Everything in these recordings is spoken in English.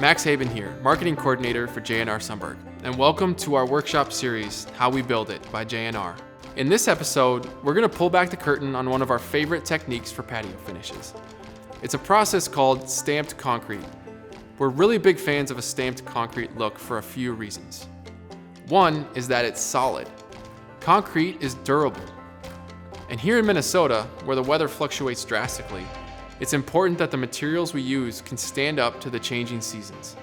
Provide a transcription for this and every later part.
Max Haben here, Marketing Coordinator for J&R Sunberg, and welcome to our workshop series, How We Build It by J&R. In this episode, we're going to pull back the curtain on one of our favorite techniques for patio finishes. It's a process called stamped concrete. We're really big fans of a stamped concrete look for a few reasons. One is that it's solid. Concrete is durable. And here in Minnesota, where the weather fluctuates drastically, it's important that the materials we use can stand up to the changing seasons.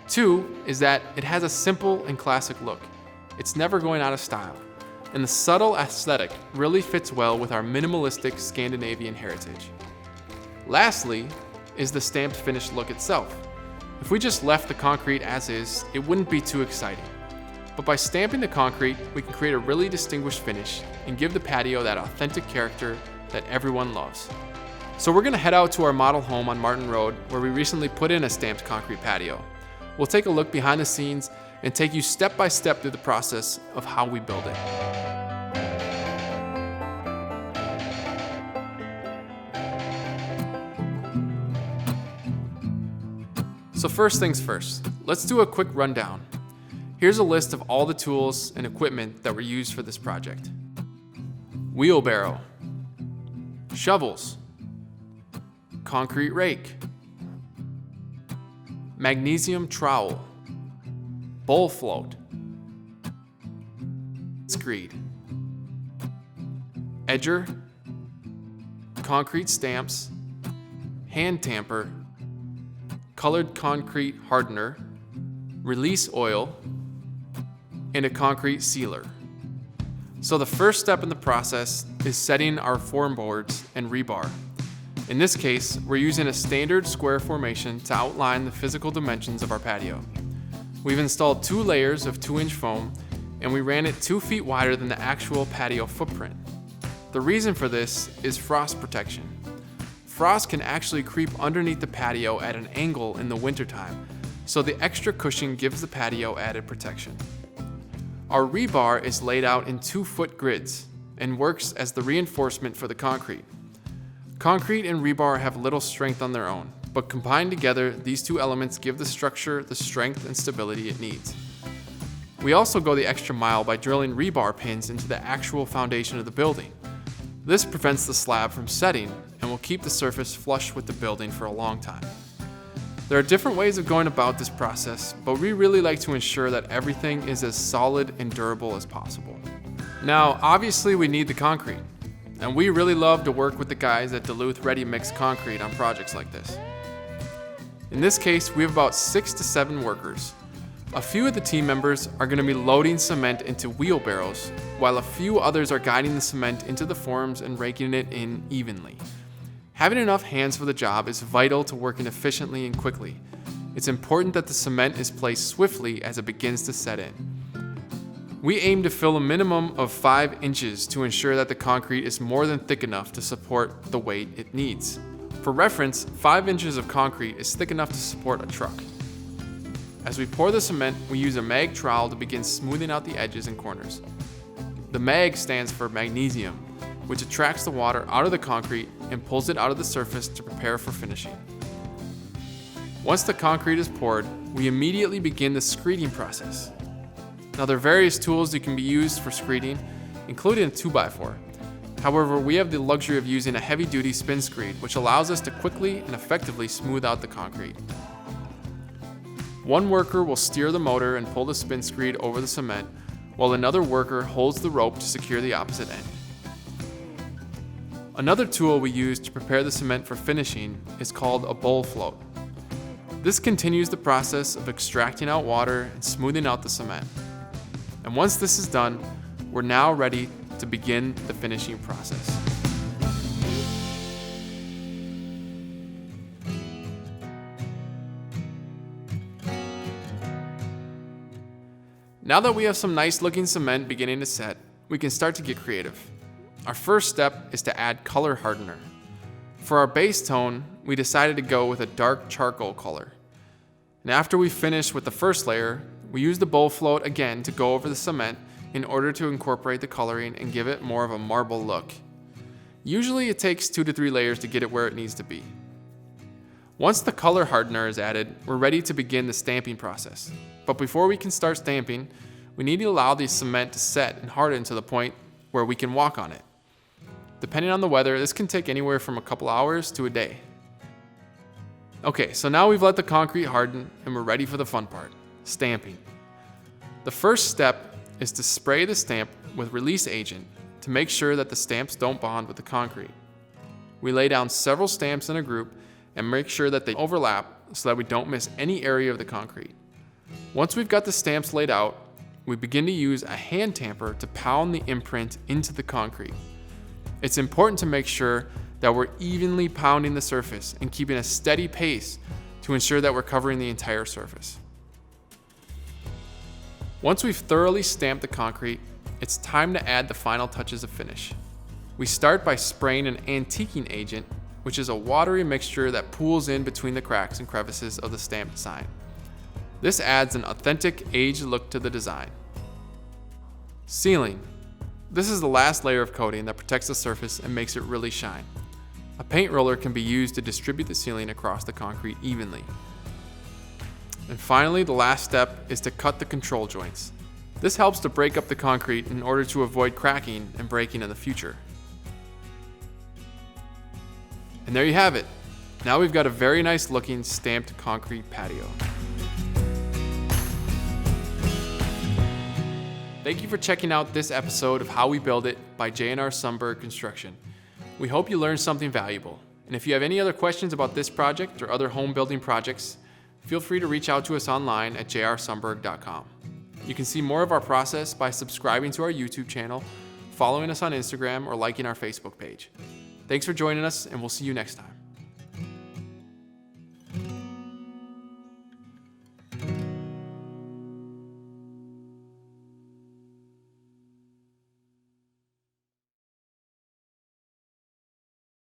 Two is that it has a simple and classic look. It's never going out of style. And the subtle aesthetic really fits well with our minimalistic Scandinavian heritage. Lastly is the stamped finish look itself. If we just left the concrete as is, it wouldn't be too exciting. But by stamping the concrete, we can create a really distinguished finish and give the patio that authentic character that everyone loves. So we're gonna head out to our model home on Martin Road, where we recently put in a stamped concrete patio. We'll take a look behind the scenes and take you step by step through the process of how we build it. So first things first, let's do a quick rundown. Here's a list of all the tools and equipment that were used for this project. Wheelbarrow, shovels, concrete rake, magnesium trowel, Bowlfloat, screed, edger, concrete stamps, hand tamper, colored concrete hardner, release oil, and a concrete sealer. So the first step in the process is setting our form boards and rebar. In this case, we're using a standard square formation to outline the physical dimensions of our patio. We've installed 2 layers of 2-inch foam, and we ran it 2 feet wider than the actual patio footprint. The reason for this is frost protection. Frost can actually creep underneath the patio at an angle in the wintertime, so the extra cushion gives the patio added protection. Our rebar is laid out in 2-foot grids and works as the reinforcement for the concrete. Concrete and rebar have little strength on their own, but combined together, these 2 elements give the structure the strength and stability it needs. We also go the extra mile by drilling rebar pins into the actual foundation of the building. This prevents the slab from setting and will keep the surface flush with the building for a long time. There are different ways of going about this process, but we really like to ensure that everything is as solid and durable as possible. Now, obviously we need the concrete, and we really love to work with the guys at Duluth Ready Mix Concrete on projects like this. In this case, we have about 6 to 7 workers. A few of the team members are going to be loading cement into wheelbarrows, while a few others are guiding the cement into the forms and raking it in evenly. Having enough hands for the job is vital to working efficiently and quickly. It's important that the cement is placed swiftly as it begins to set in. We aim to fill a minimum of 5 inches to ensure that the concrete is more than thick enough to support the weight it needs. For reference, 5 inches of concrete is thick enough to support a truck. As we pour the cement, we use a mag trowel to begin smoothing out the edges and corners. The mag stands for magnesium, which attracts the water out of the concrete and pulls it out of the surface to prepare for finishing. Once the concrete is poured, we immediately begin the screeding process. Now, there are various tools that can be used for screeding, including a 2x4. However, we have the luxury of using a heavy-duty spin screed, which allows us to quickly and effectively smooth out the concrete. One worker will steer the motor and pull the spin screed over the cement, while another worker holds the rope to secure the opposite end. Another tool we use to prepare the cement for finishing is called a Bowlfloat. This continues the process of extracting out water and smoothing out the cement. And once this is done, we're now ready to begin the finishing process. Now that we have some nice looking cement beginning to set, we can start to get creative. Our first step is to add color hardener. For our base tone, we decided to go with a dark charcoal color. And after we finish with the first layer, we use the Bowlfloat again to go over the cement in order to incorporate the coloring and give it more of a marble look. Usually it takes 2 to 3 layers to get it where it needs to be. Once the color hardener is added, we're ready to begin the stamping process. But before we can start stamping, we need to allow the cement to set and harden to the point where we can walk on it. Depending on the weather, this can take anywhere from a couple hours to a day. Okay, so now we've let the concrete harden and we're ready for the fun part, stamping. The first step is to spray the stamp with release agent to make sure that the stamps don't bond with the concrete. We lay down several stamps in a group and make sure that they overlap so that we don't miss any area of the concrete. Once we've got the stamps laid out, we begin to use a hand tamper to pound the imprint into the concrete. It's important to make sure that we're evenly pounding the surface and keeping a steady pace to ensure that we're covering the entire surface. Once we've thoroughly stamped the concrete, it's time to add the final touches of finish. We start by spraying an antiquing agent, which is a watery mixture that pools in between the cracks and crevices of the stamp design. This adds an authentic, aged look to the design. Sealing. This is the last layer of coating that protects the surface and makes it really shine. A paint roller can be used to distribute the sealing across the concrete evenly. And finally, the last step is to cut the control joints. This helps to break up the concrete in order to avoid cracking and breaking in the future. And there you have it. Now we've got a very nice looking stamped concrete patio. Thank you for checking out this episode of How We Build It by J&RS Sundberg Construction. We hope you learned something valuable. And if you have any other questions about this project or other home building projects, feel free to reach out to us online at jrsundberg.com. You can see more of our process by subscribing to our YouTube channel, following us on Instagram, or liking our Facebook page. Thanks for joining us, and we'll see you next time.